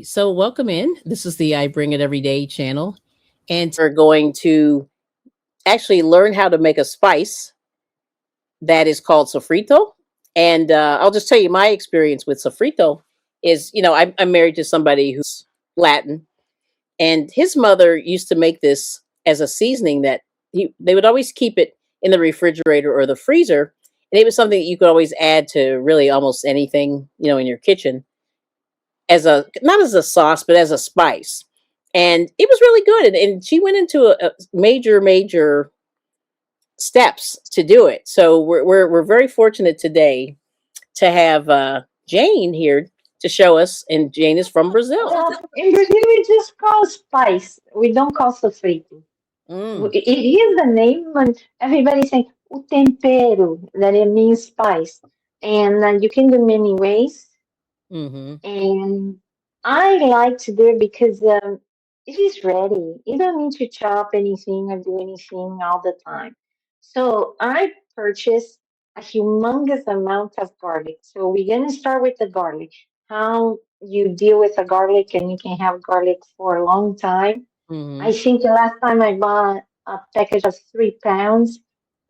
So welcome in. This is the I Bring It Everyday channel. And we're going to actually learn how to make a spice that is called sofrito. And I'll just tell you my experience with sofrito is, I'm married to somebody who's Latin, and his mother used to make this as a seasoning that they would always keep it in the refrigerator or the freezer. And it was something that you could always add to really almost anything, in your kitchen as a not as a sauce but as a spice, and it was really good. And she went into a major steps to do it. So we're very fortunate today to have Jane here to show us, and Jane is from Brazil. In Brazil, we just call spice. We don't call sofrito. Mm, It is the name, and everybody saying o tempero, that it means spice. And you can do many ways. mm-hmm. And I like to do it because it is ready. You don't need to chop anything or do anything all the time. So I purchased a humongous amount of garlic. So we're going to start with the garlic. How you deal with the garlic, and you can have garlic for a long time. Mm-hmm. I think the last time I bought a package of 3 pounds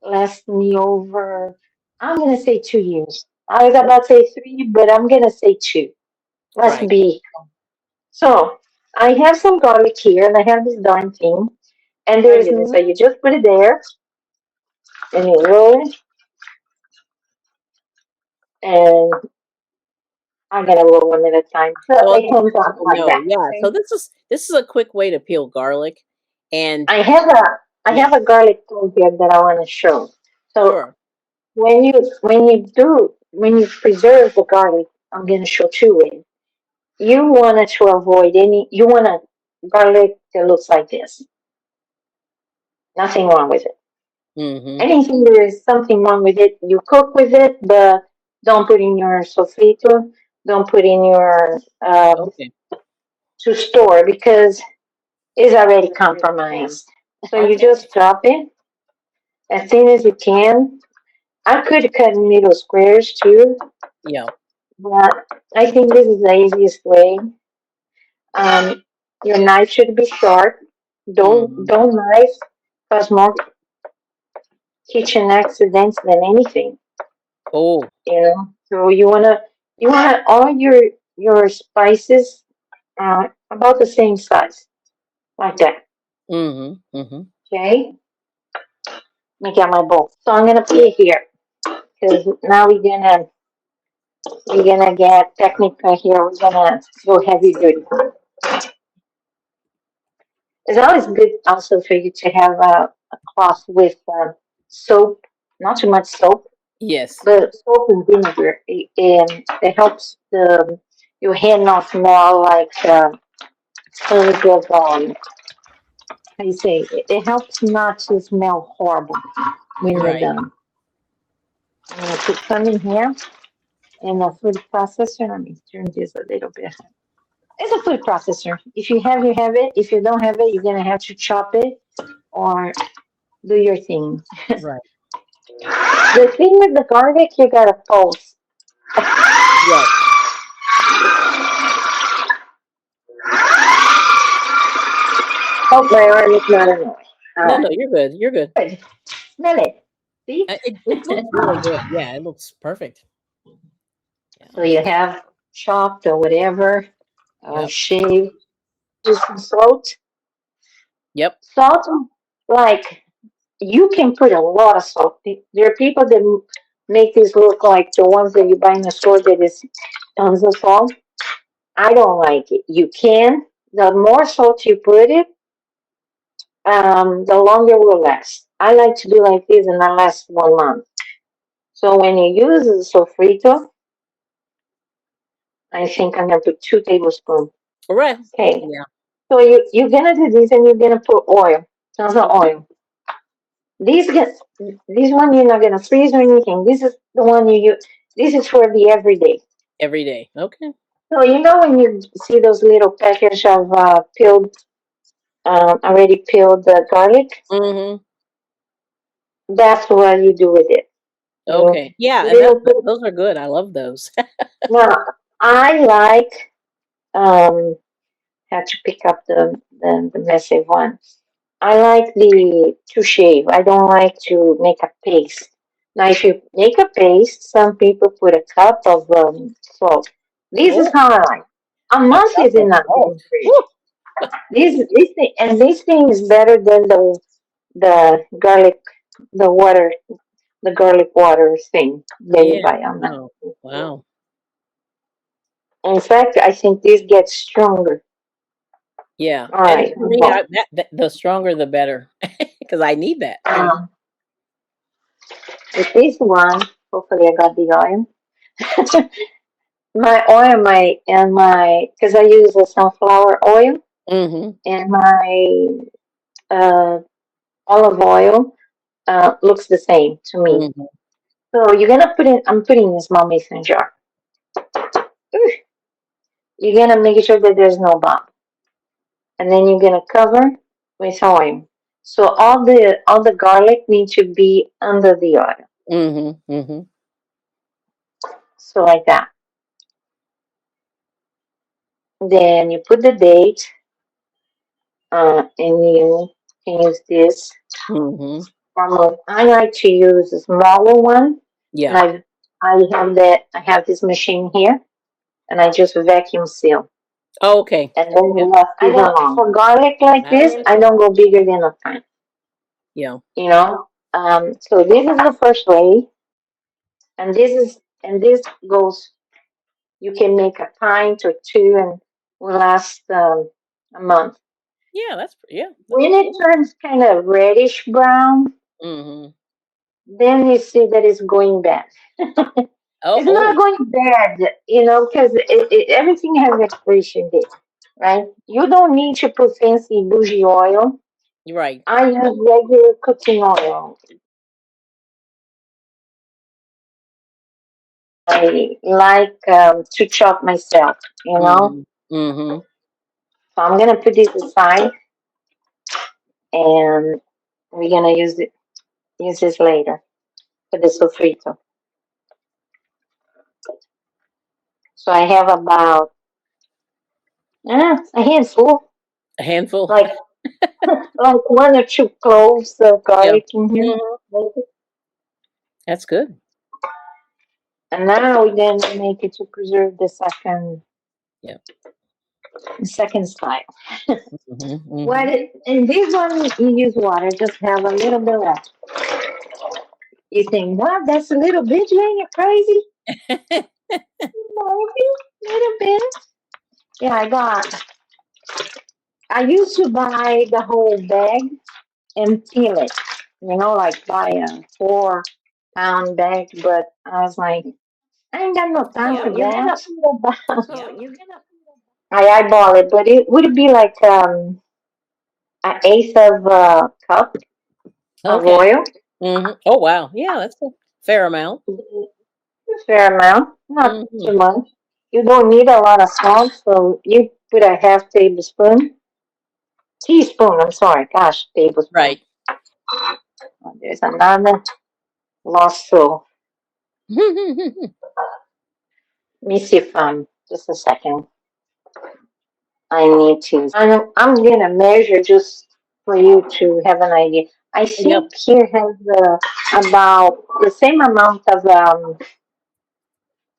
last me over, I'm going to say 2 years. I was about to say three, but I'm going to say two. Let's Right. be. So I have some garlic here, and I have this darn thing. And I there's get it. so you just put it there, and you roll it, and I'm gonna roll one at a time. So So I'll it just comes let out people like know. that. Yeah. Okay. So this is a quick way to peel garlic, and I have a I yeah, have a garlic clove here that I want to show. So sure. when you preserve the garlic, I'm gonna show two ways. You want to avoid any. You want a garlic that looks like this. Nothing wrong with it. Mm-hmm. Anything there is something wrong with it, you cook with it, but don't put in your sofrito. Don't put in your Okay. to store because it's already compromised. So you Okay. just drop it as thin as you can. I could cut in little squares too, Yeah. but I think this is the easiest way. Um, your knife should be sharp. Don't Mm-hmm. don't knife cause more kitchen accidents than anything. Oh. So you wanna all your spices about the same size, like that. Mm-hmm. Mm-hmm. Okay. Let me get my bowl. So I'm gonna put it here because now we're gonna get technical here. We're gonna go heavy duty. It's always good also for you to have a cloth with soap, not too much soap, Yes. but soap and vinegar. It helps your hand not smell like tons of how you say it helps not to smell horrible when you're Right. done. I'm gonna put some in here and a food processor. Let me turn this a little bit. It's a food processor. If you have, you have it. If you don't have it, you're gonna have to chop it or do your thing. Right. The thing with the garlic, you gotta pulse. Yes. Hope my arm is not annoying. All No, right. no, you're good. You're good. Good. Smell it. See? It looks really good. Yeah, it looks perfect. So Yeah. you have chopped or whatever, Yep. shaved, just some salt. Yep. Salt, like you can put a lot of salt. There are people that make this look like the ones that you buy in the store that is tons of salt. I don't like it. You can. The more salt you put it, the longer it will last. I like to do like this and that lasts 1 month. So when you use the sofrito, I think I'm gonna put 2 tablespoons. All right. Okay. Yeah. So you're gonna do this and you're gonna put oil. Tons of Okay. oil. These get this one you're not gonna freeze or anything. This is the one you use. This is for the everyday. Every day. Okay. So you know when you see those little packets of peeled, already peeled garlic, Mm-hmm. that's what you do with it. You Okay. Yeah, and little bit. those are good. I love those. Now I like. Um, had to pick up the massive one. I like the to shave. I don't like to make a paste. Now, if you make a paste, some people put a cup of salt. This is Oh, how I like. A a month cup is of enough in salt. the fridge. Woo. This thing, and this thing is better than the garlic, the water, the garlic water thing that you Yeah. buy on that. Oh, wow. In fact, I think this gets stronger. Yeah. All And right, for me, the stronger the better because I need that. with this one, hopefully I got the oil. My oil, because I use the sunflower oil Mm-hmm. and my uh, olive oil looks the same to me. Mm-hmm. So you're gonna I'm putting in a small mason jar. You're gonna make sure that there's no bump, and then you're gonna cover with oil. So all the garlic needs to be under the oil. Mm-hmm. Mm-hmm. So like that. Then you put the date, and you can use this. Mm-hmm. I like to use a smaller one, and Yeah. I have this machine here, and I just vacuum seal, Oh, okay. and then Yeah. the rest I is don't. along. For garlic like I this, don't. I don't go bigger than a pint. Yeah. You know, so this is the first way, and this goes. You can make a pint or two, and will last a month. Yeah. That's When it cool. turns kind of reddish brown, Mm-hmm. then you see that it's going bad. Oh. It's not Oh. going bad, because everything has expiration date, right? You don't need to put fancy bougie oil. You're right. I use regular cooking oil. I like to chop myself, you know. Mm-hmm. Mm-hmm. So I'm gonna put this aside, and we're gonna use this later for the sofrito. So I have about a handful, A handful. like like one or two cloves of Yeah. garlic in here. Hmm. That's good. And now we're gonna make it to preserve Yeah. the second style. Mm-hmm. Mm-hmm. In this one you use water, just have a little bit left. You think, what? That's a little bit, Jane? You're crazy? Maybe a little bit. Yeah, I used to buy the whole bag and peel it. Like buy a 4-pound bag, but I was like, I ain't got no time for that. Yeah. I eyeball it, but it would be like an eighth of a cup of Okay. oil, Mm-hmm. Oh, wow. Yeah, that's a fair amount. a fair amount, not Mm-hmm. too much. You don't need a lot of salt, so you put a half teaspoon. I'm sorry, gosh, tablespoon. Right. Oh, there's another lost soul. Let me see if just a second. I need to. I'm gonna measure just for you to have an idea. I Yep. think here has about the same amount of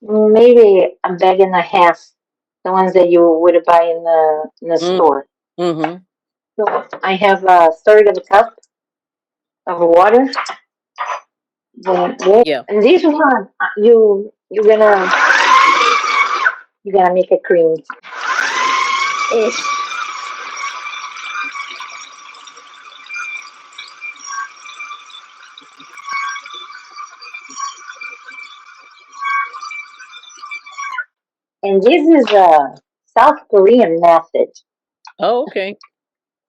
maybe a bag and a half, the ones that you would buy in the store. Mm-hmm. So I have a third of a cup of water. Yeah. And this one, you're gonna make a cream. Ish. And this is a South Korean method. Oh, okay.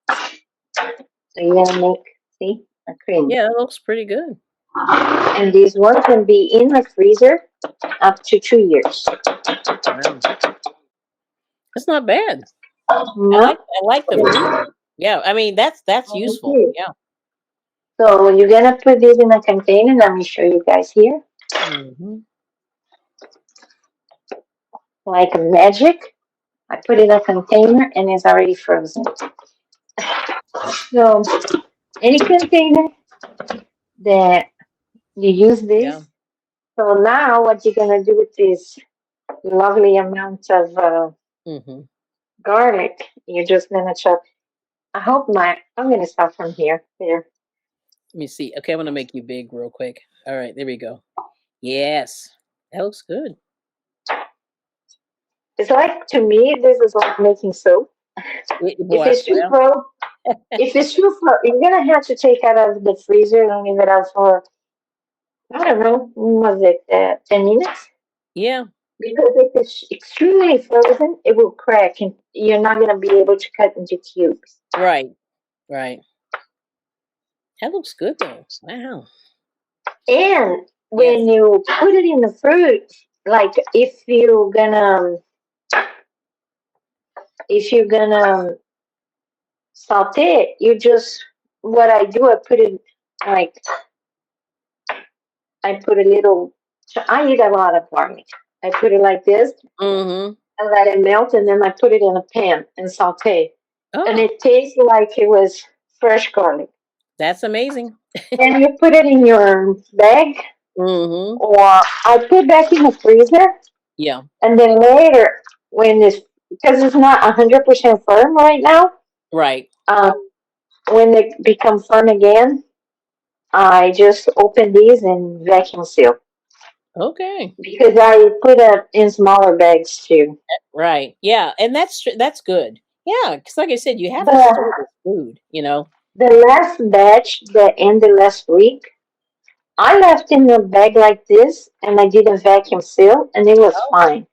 So you're gonna make, see, a cream. Yeah, that looks pretty good. And this one can be in the freezer up to 2 years. Wow. That's not bad. No? I like the freezer. Yeah, I mean that's useful. Okay. Yeah. So you're gonna put this in a container. Let me show you guys here. Hmm. Like magic. I put it in a container and it's already frozen. So any container that you use Yeah. this. So now what you're gonna do with this lovely amount of Mm-hmm. garlic, you're just gonna chop. I hope my I'm gonna start from here. There. Let me see. Okay, I'm gonna make you big real quick. All right, there we go. Yes, that looks good. It's like to me this is like making soup. If Boy, it's too well, frozen, if it's too frozen, you're gonna have to take it out of the freezer and leave it out for I don't know, was it 10 minutes? yeah, Because if it's extremely frozen, it will crack and you're not gonna be able to cut into cubes. right, right. That looks good though. Wow. And Yes. when you put it in the fruit, like if you're gonna saute it, you just what I do, I put it like I put a little. I eat a lot of garlic. I put it like this Mm-hmm. and let it melt, and then I put it in a pan and saute, and Oh, it tastes like it was fresh garlic. that's amazing. Then you put it in your bag, Mm-hmm. or I put back in the freezer, Yeah. and then later when this because it's not 100% firm right now, Right. um, when they become firm again, I just open these and vacuum seal Okay. because I put it in smaller bags too. Right. Yeah, and that's good. Yeah, because like I said, you have to store The this food. You know. the last batch that ended last week, I left in a bag like this and I did a vacuum seal and it was Oh. fine.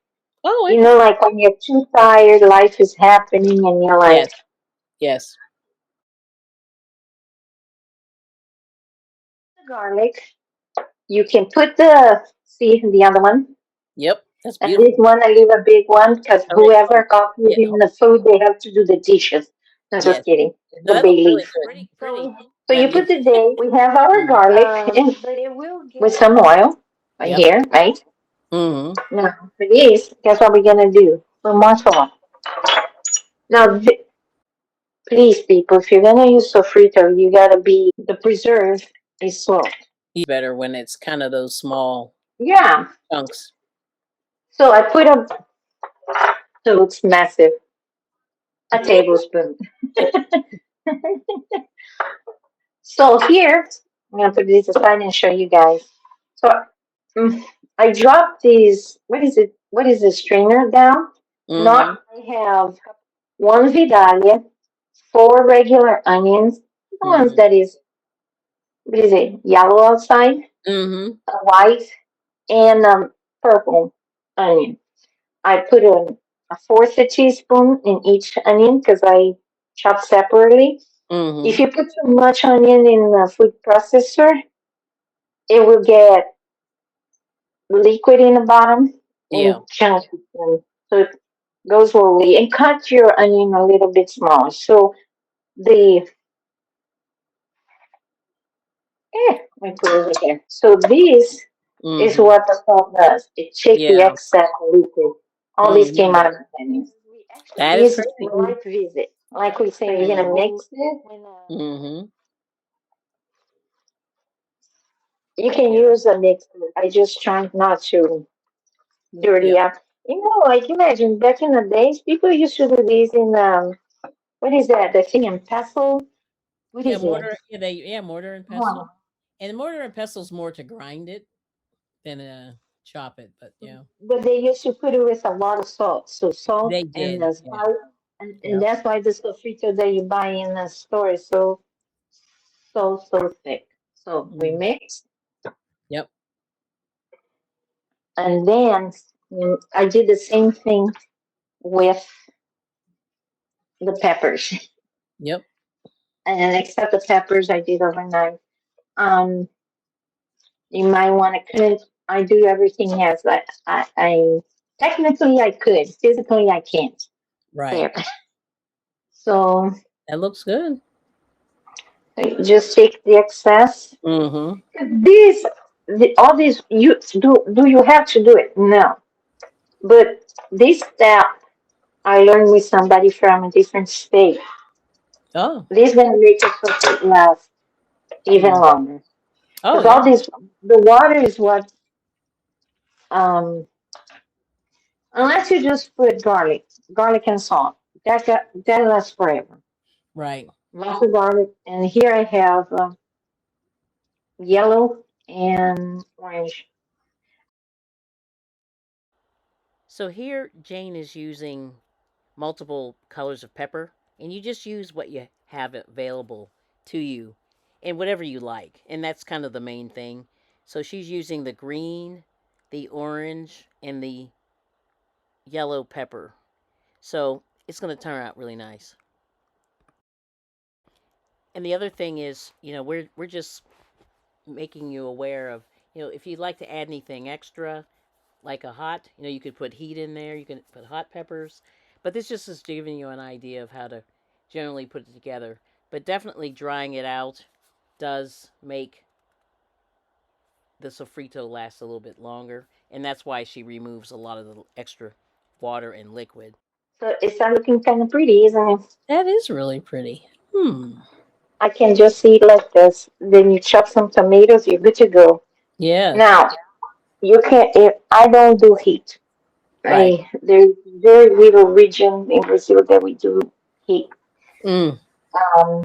Oh, You know, interesting. like when you're too tired, life is happening and you're like, Yes. Yes. the garlic, you can put the other one. Yep. That's And this beautiful. one, I leave a big one because All right. Oh, whoever got food yeah. in the food, they have to do the dishes. No, just Yes. kidding. No, The that looks bay really leaf. good. Pretty. Pretty. So Now you you. put the day. We have our Mhm. garlic and with some oil right Yep. here, right? Mm-hmm. Now for this, guess what we're gonna do? For mozzarella. Now, please, people, if you're gonna use sofrito, you gotta be the preserve is salt. Better when it's kind of those small Yeah. chunks. So I put a so it's massive, a tablespoon. So here, I'm gonna put this aside and show you guys. So mm, I dropped these. What is it? What is this strainer down? Mm-hmm. Not. I have one vidalia, four regular onions, the ones Mm-hmm. that is what is it? Yellow outside, Mm-hmm. white, and purple onion. I put a fourth a teaspoon in each onion because I chop separately. If Mm-hmm. you put too much onion in the food processor, it will get liquid in the bottom and Yeah. chunky. So it goes slowly and cut your onion a little bit smaller. So the I put it over here. So this is Mm-hmm. what the salt does. It takes the Yeah. excess liquid. All this came Mm-hmm. out of the onions. That is This is crazy. light visit. Like we say, we're gonna Mm-hmm. mix it. Mm-hmm. You can Yeah. use a mixer. I just try not to dirty Yep. up. You know, like imagine back in the days, people used to do these in what is that? The thing in pestle? What Yeah. is it? Mortar. Yeah. Mortar and pestle. Oh. And mortar and pestle's more to grind it than chop it. But yeah, But they used to put it with a lot of salt. So salt they and did. the Yeah. spice, and Yep. that's why the sofrito that you buy in the store is so thick. So we Mm. mix, Yep. and then I did the same thing with the peppers. Yep. And except the peppers, I did overnight. Um, you might want to cook. I do everything as I technically I could, physically I can't. Right. There. So That looks good. just take the excess. Mm-hmm. These, all these, you do. Do you have to do it? No. But this step I learned with somebody from a different state. Oh. This is gonna make the cookie last even Mm. longer. Oh Because yeah. all this, the water is what, um, unless you just put garlic and salt, that lasts forever. Right. Lots of garlic, and here I have yellow and orange. So here Jane is using multiple colors of pepper, and you just use what you have available to you and whatever you like. And that's kind of the main thing. So she's using the green, the orange, and the yellow pepper. So it's going to turn out really nice. And the other thing is, we're just making you aware of, if you'd like to add anything extra, like a hot, you could put heat in there, you can put hot peppers. But this just is giving you an idea of how to generally put it together. But definitely drying it out does make the sofrito last a little bit longer. And that's why she removes a lot of the extra water and liquid. So it's not looking kind of pretty, isn't it? That is really pretty. Hmm. I can just see it like this. Then you chop some tomatoes, you're good to go. Yes. Now, you can, if I don't do heat. Right. There's very little region in Brazil that we do heat. Mm. Um,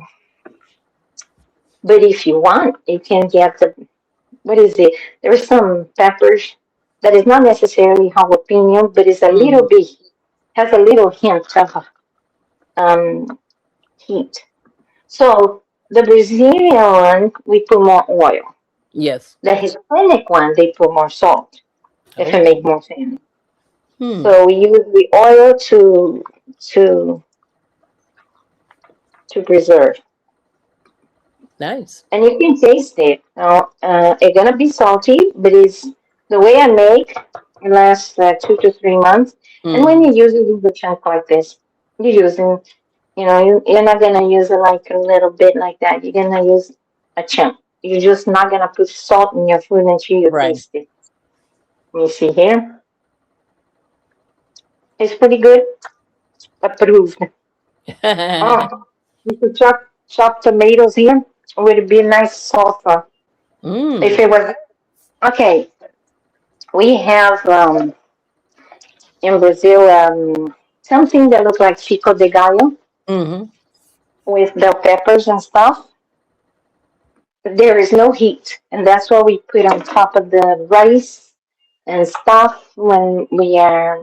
but if you want, you can get the, what is it? There's some peppers that is not necessarily jalapeno, but it's a Mm. little bit, has a little hint of um, heat. So the Brazilian one, we put more oil. Yes. The Hispanic one, they put more salt, if it Okay. makes more sense. Hmm. So we use the oil to to preserve. Nice. And you can taste it. Now, it's gonna be salty, but it's the way I make. It lasts 2 to 3 months. And when Mm. you use it in the chunk like this, you're using, you're not gonna use it like a little bit like that. You're gonna use a chunk. You're just not gonna put salt in your food until you Right. taste it. You see here, it's pretty good. Approved. Oh, you could chop tomatoes here. Would be a nice salsa. If Mm. it was okay, we have in Brazil something that looks like pico de gallo Mm-hmm. with bell peppers and stuff. But there is no heat, and that's what we put on top of the rice and stuff when we are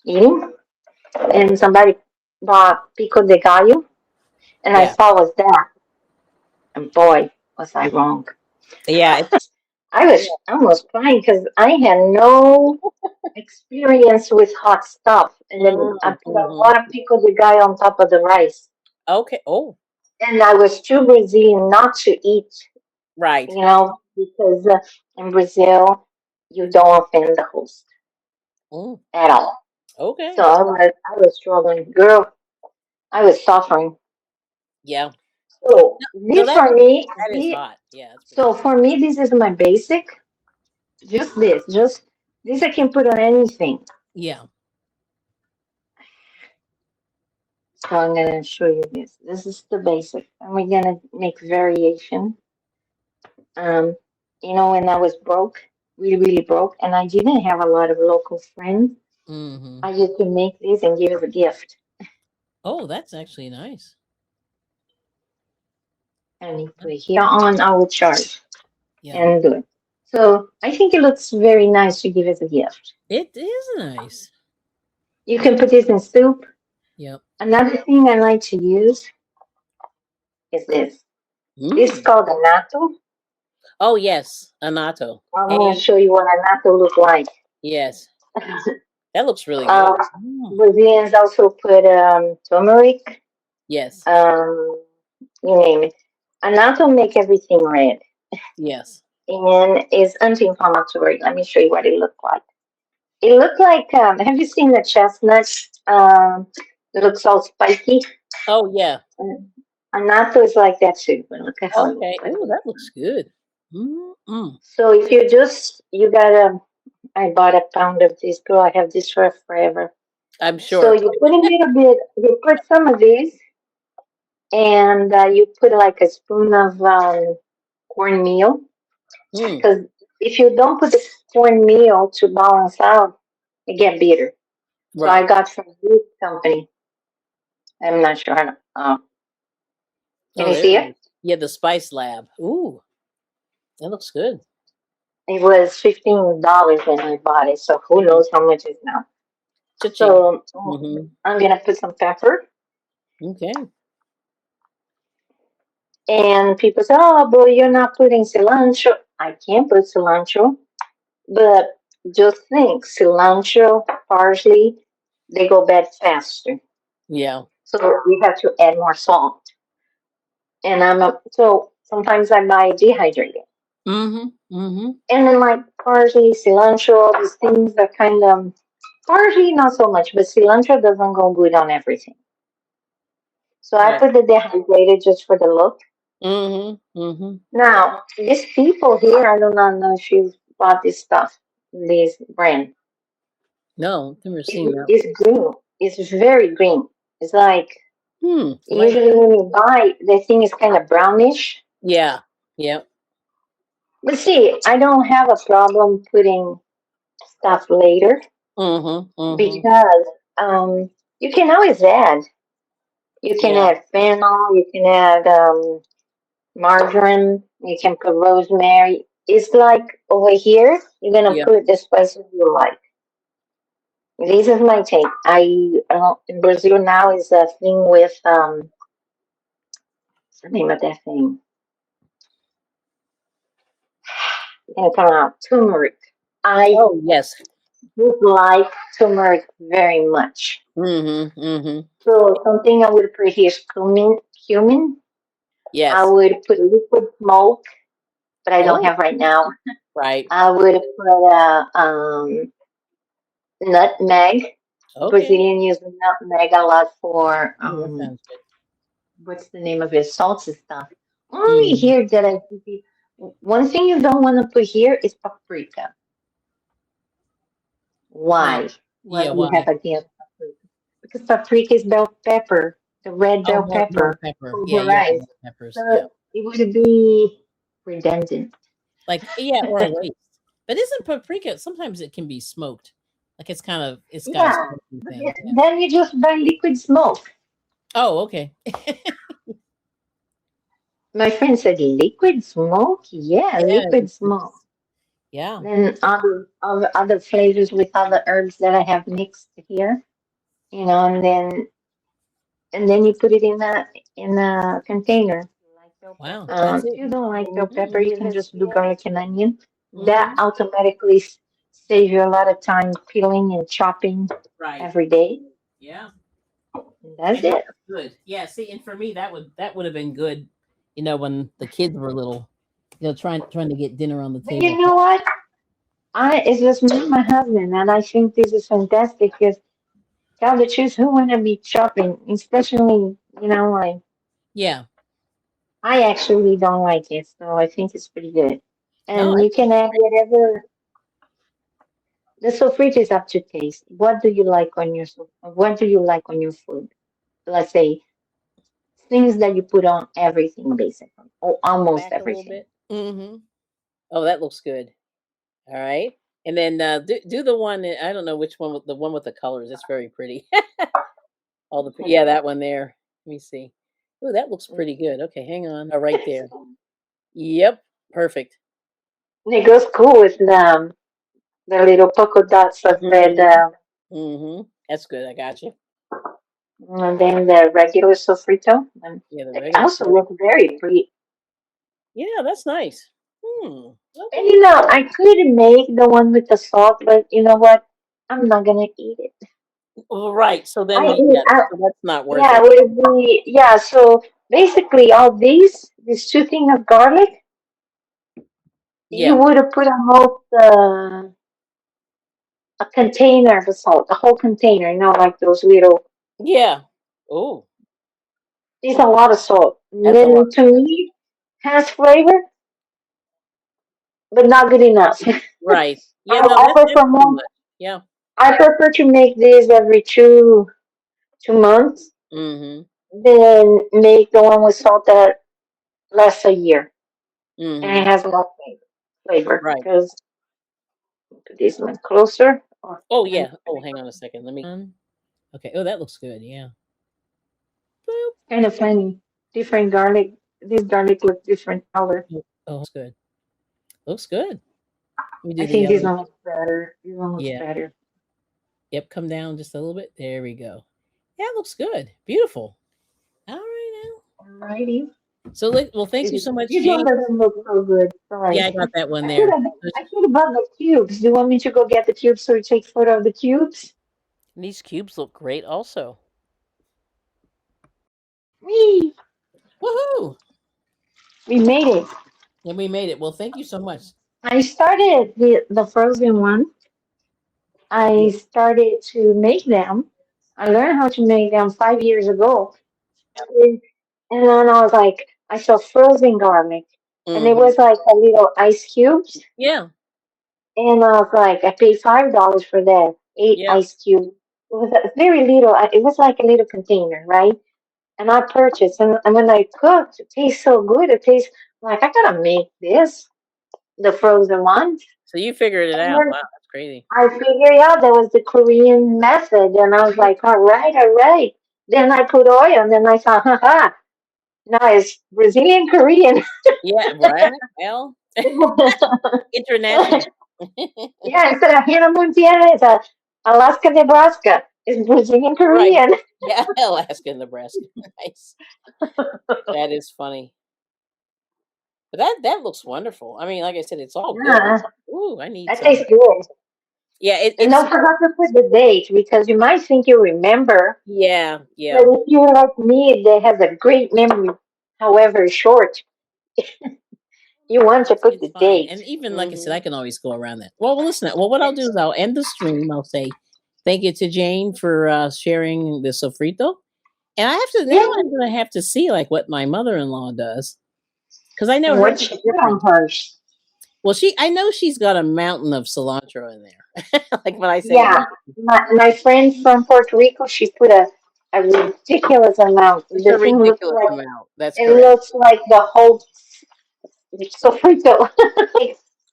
eating. And somebody bought pico de gallo, and I Yeah. saw was that, and boy, was I wrong. Yeah. I was almost crying because I had no experience with hot stuff, and then I put a Mm-hmm. lot of pico de gallo on top of the rice. Okay. Oh. And I was too Brazilian not to eat, Right. because in Brazil you don't offend the host Mm. at all. So Okay. I was struggling, girl. I was suffering. Yeah. So No, this for me, that is hot. Yeah, that's pretty so hot. for me, this is my basic. Just this I can put on anything. Yeah. So I'm gonna show you this. This is the basic, and we're gonna make variation. Um, when I was broke, really, really broke, and I didn't have a lot of local friends, Mm-hmm. I used to make this and give as a gift. Oh, that's actually nice. And you put it here on our chart Yeah. and do it. So I think it looks very nice to give as a gift. It is nice. You can put this in soup. Yep. Another thing I like to use is this. This is Mm. called a natto. Oh yes, anato. I'm going to A show you what a natto looks like. yes. That looks really um, good. Mm. Brazilians also put turmeric, Yes. um, you name it. Annatto make everything red Yes. and is anti-inflammatory. Let me show you what it looked like. It looked like, have you seen the chestnut? It looks all spiky. Oh yeah. Annatto is like that too, but look at how it looks Okay. like. Oh, that looks good. Mm-mm. So if you got I bought a pound of this. Girl, I have this for forever. I'm So sure. you put a little bit, you put some of these, and you put like a spoon of cornmeal. Mm, Because if you don't put the cornmeal to balance out, it get bitter. So I right. got from this company. I'm not sure. Can Oh, you there see it it? is. Yeah, the Spice Lab. Ooh, that looks good. It was $15 when I bought it. So who Mm, knows how much it's now? cha-ching. So Mm-hmm. I'm gonna put some pepper. Okay. And people say, "Oh, but you're not putting cilantro." I can't put cilantro, but just think, cilantro, parsley, they go bad faster. Yeah. So we have to add more salt. And so sometimes I buy dehydrated. Mm-hmm. Mm-hmm. And then like parsley, cilantro, all these things that kind of parsley not so much, but cilantro doesn't go good on everything. So I Right. put the dehydrated just for the look. Mm-hmm. Mm-hmm. Now, these people here, I do not know if you've bought this stuff, this brand. No, never seen that. It's green. It's very green. It's like Hmm. Light. usually when you buy, the thing is kind of brownish. Yeah. Yeah. But see, I don't have a problem putting stuff later Mm-hmm. Mm-hmm. because you can always add. You can Yeah. add fennel. You can add margarine. You can put rosemary. It's like over here, you're gonna Yeah. put the spices you like. This is my take. In Brazil now is a thing with what's the name of that thing? Can come out turmeric. I Oh, yes. would like turmeric very much. Mm-hmm. Mm-hmm. So something I would put here is cumin. Cumin. I Yes. would put liquid smoke, but I don't Oh, have right now. right. I would put nutmeg. Okay. Brazilian use nutmeg a lot for Oh, that sounds good. what's the name of it? Salsa stuff. Only Mm-hmm. here that I see. One thing you don't want to put here is paprika. No. Why? Yeah, What do you have why? against paprika? Because paprika is bell pepper, the red Oh, bell more pepper, pepper. Yeah, you want pulverized. more peppers. Yeah. So it would be redundant. Like, yeah, or a waste. But isn't paprika sometimes it can be smoked? Like it's got a Yeah, smoky but thing. Yeah. then you just buy liquid smoke. Oh, okay. My friend said, liquid smoke? Yeah, Yeah, liquid smoke. yeah. Then other flavors with other herbs that I have mixed here, and then you put it in a container. Wow, that's If it. you don't like bell Mhm, pepper, you can just do garlic and onion. That mhm. automatically saves you a lot of time peeling and chopping Right. every day. Yeah. And that's And that it. was good. Yeah, see, and for me that would have been good, when the kids were little, trying to get dinner on the But you table. know what? It's just me and my husband, and I think this is fantastic because tell the truth, who wanna be chopping, especially like Yeah. I actually don't like it, so I think it's pretty good. No, And I you think can it's add great. whatever. The sofrito is up to taste. What do you like on your What do you like on your food? Let's say things that you put on everything, basically, or Pull almost back a little everything. bit. Mhm. Oh, that looks good. All right. And then do the one I don't know which one with the one with the colors. It's very pretty. Yeah, that one there. Let me see. Oh, that looks pretty good. Okay, hang on. Oh, right there. Yep. Perfect. It goes cool with the little polka dots of red, Mhm. Mhm. That's good. I got you. and then the regular sofrito. And Yeah, the it regular also stuff. looks very pretty. Yeah, that's nice. Hmm. And Okay. I could make the one with the salt, but you know what? I'm not gonna eat it. Well, right. So then I you eat. yeah, so that's not worth Yeah, it. it would be yeah. So basically, all these two things of garlic, you Yeah. would have put almost a container of salt, a whole container, like those little. Yeah. Oh, It's a lot of salt. And that's a lot. then to me, has flavor, but not good enough. Right. Yeah, I, no, I that's prefer too more. much. Yeah. I prefer to make this every 2 months Mm-hmm. than make the one with salt that lasts a year and Mm-hmm. it has more flavor. Right. Because this one closer. Oh, Oh yeah. Oh, hang on a second. Let me. Okay. Oh, that looks good. Yeah. Boop. kind of funny. Different garlic. This garlic looks different color. Oh, looks good. Looks good. We I do the think this other. one looks better. This one looks Yeah. better. Yep. Come down just a little bit. There we go. Yeah, it looks good. Beautiful. All right now. Alrighty. So, well, thank you so much, This one Jane. doesn't look so good. Yeah, Sorry. I got that one I should there. have. I should have bought the cubes. Do you want me to go get the cubes so you take photo of the cubes? These cubes look great, also. Whee! Woohoo! We made it. And we made it. Well, thank you so much. I started the frozen one. I Yeah. started to make them. I learned how to make them 5 years ago. And then I was like, I saw frozen garlic. And it Mm-hmm. was like a little ice cubes. Yeah. And I was like, I paid $5 for that, eight Yeah. ice cubes. It was a very little, it was like a little container, right? And I purchased, and when I cooked, it tastes so good. It tastes like I gotta make this, the frozen ones. So you figured it And out. then Wow, that's crazy. I figured out that was the Korean method, and I was like, all right, all right. Then I put oil, and then I thought, haha, now it's Brazilian Korean. Yeah, right. Well, international. Yeah, instead of Hannah Montana, it's Alaska, Nebraska. It's Brazilian Right. Korean. Yeah, Alaska and Nebraska. Nice. That is funny. But that looks wonderful. I mean, like I said, it's all good. Yeah, Ooh, I need that some. tastes good. Yeah, And it's don't forget to put the date because you might think you remember, yeah, but yeah. if you're like me that has a great memory, however short, you want to put It's the fine. date. And even like I said, Hmm. I can always go around that. Well, listen. Well, what I'll do is I'll end the stream. I'll say thank you to Jane for sharing the sofrito. And I have to now. Yeah, I'm gonna have to see like what my mother-in-law does because I know and what hers she is put on different. hers. Well, I know she's got a mountain of cilantro in there. Like when I say a Yeah, mountain, my friend from Puerto Rico, she put a ridiculous amount. it's The a thing looks ridiculous like amount. That's it correct. looks like the whole sofrito.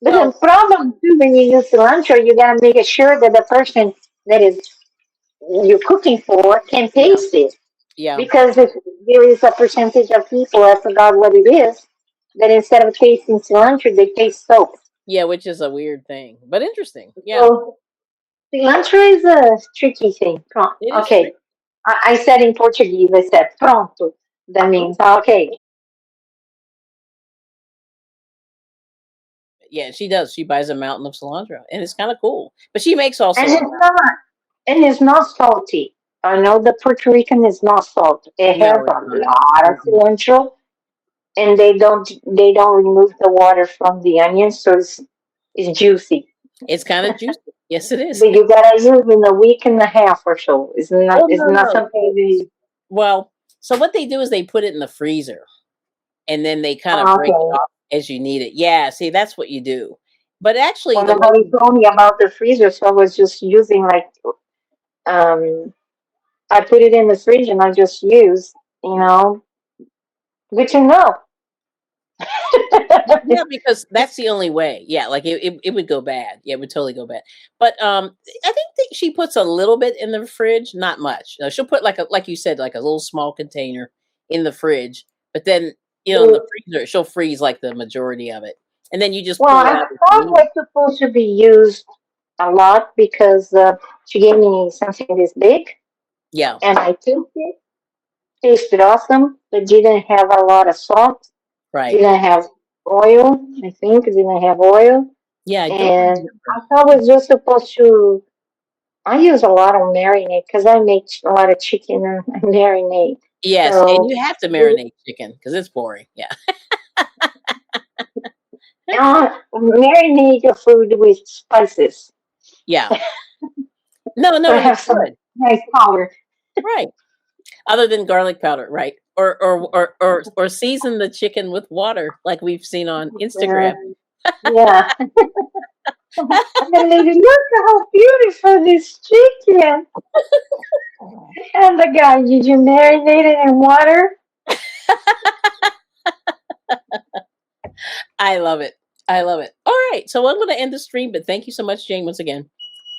But the Well, problem too, when you use cilantro, you gotta make sure that the person that is you're cooking for can yeah, taste it. yeah, Because if there is a percentage of people, I forgot what it is, that instead of tasting cilantro, they taste soap. yeah, which is a weird thing, but interesting. Yeah, So cilantro is a tricky thing. it is Okay, tricky. I said in Portuguese, I said pronto. That means okay. Yeah, she does. She buys a mountain of cilantro, and it's kind of cool. But she makes all And it's cilantro. not, and it's not salty. I know the Puerto Rican is not salt. It has No, it's a not. lot of Mm-mm. cilantro, and they don't remove the water from the onions, so it's juicy. It's kind of juicy. Yes, it is. But you gotta use in a week and a half or so. It's not Oh it's no, not no. something they Well, so what they do is they put it in the freezer, and then they kind of oh, break it okay. off as you need it. Yeah, see, that's what you do. But actually, Well the way nobody told me about the freezer, so I was just using like um I put it in the fridge and I just use, you know. Good to know. yeah, because that's the only way. Yeah, like it would go bad. Yeah, it would totally go bad. But I think that she puts a little bit in the fridge, not much. She'll put like you said, like a little small container in the fridge, but then in the freezer she'll freeze like the majority of it, and then you just Well, pull it I out if you thought it need it. was supposed to be used a lot because she gave me something this big Yeah, and I took it, tasted awesome, but didn't have a lot of salt, right. didn't have oil, I think, didn't have oil. Yeah, I don't And I remember. thought it was just supposed to, I use a lot of marinade because I make a lot of chicken and marinade. Yes, and So you have to marinate chicken because it's boring. Yeah, marinate your food with spices. yeah. No, So no, I you have some should. nice color. Right. Other than garlic powder, right? Or season the chicken with water, like we've seen on Uh, Instagram. yeah. I'm gonna lady, look how beautiful this chicken. And the guy, did you marinate it in water? I love it. I love it. All right. So I'm going to end the stream, but thank you so much, Jane, once again.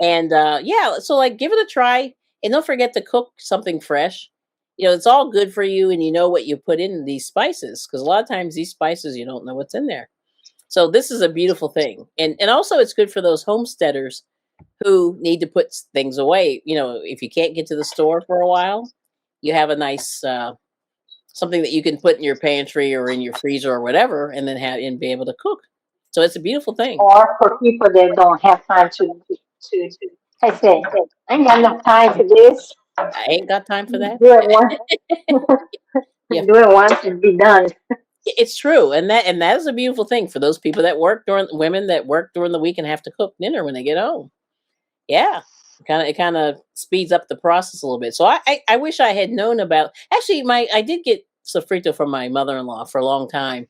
And yeah, so like give it a try and don't forget to cook something fresh. It's all good for you and you know what you put in these spices because a lot of times these spices you don't know what's in there. So this is a beautiful thing. And also it's good for those homesteaders who need to put things away. If you can't get to the store for a while, you have a nice something that you can put in your pantry or in your freezer or whatever, and then have and be able to cook. So it's a beautiful thing. Or for people that don't have time to I say, I ain't got enough time for this. I ain't got time for that. Do it once, Yeah, do it once and be done. it's true, and that is a beautiful thing for those people that work during women that work during the week and have to cook dinner when they get home. Yeah, it kind of speeds up the process a little bit. So I wish I had known about. Actually, my I did get sofrito from my mother-in-law for a long time,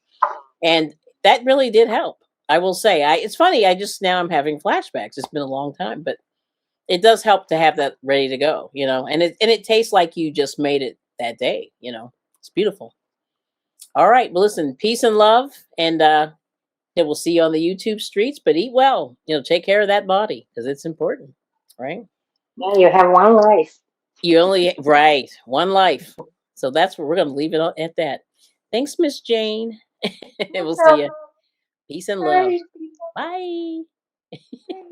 and that really did help. I will say, it's funny. I just now I'm having flashbacks. It's been a long time, but it does help to have that ready to go. And it tastes like you just made it that day. It's beautiful. All right, well, listen, peace and love, and we'll see you on the YouTube streets. But eat well. Take care of that body because it's important, right? Yeah, you have one life. You only right one life, so that's where we're going to leave it at that. Thanks, Miss Jane. No We'll see you. problem. Peace and love. Bye. Bye.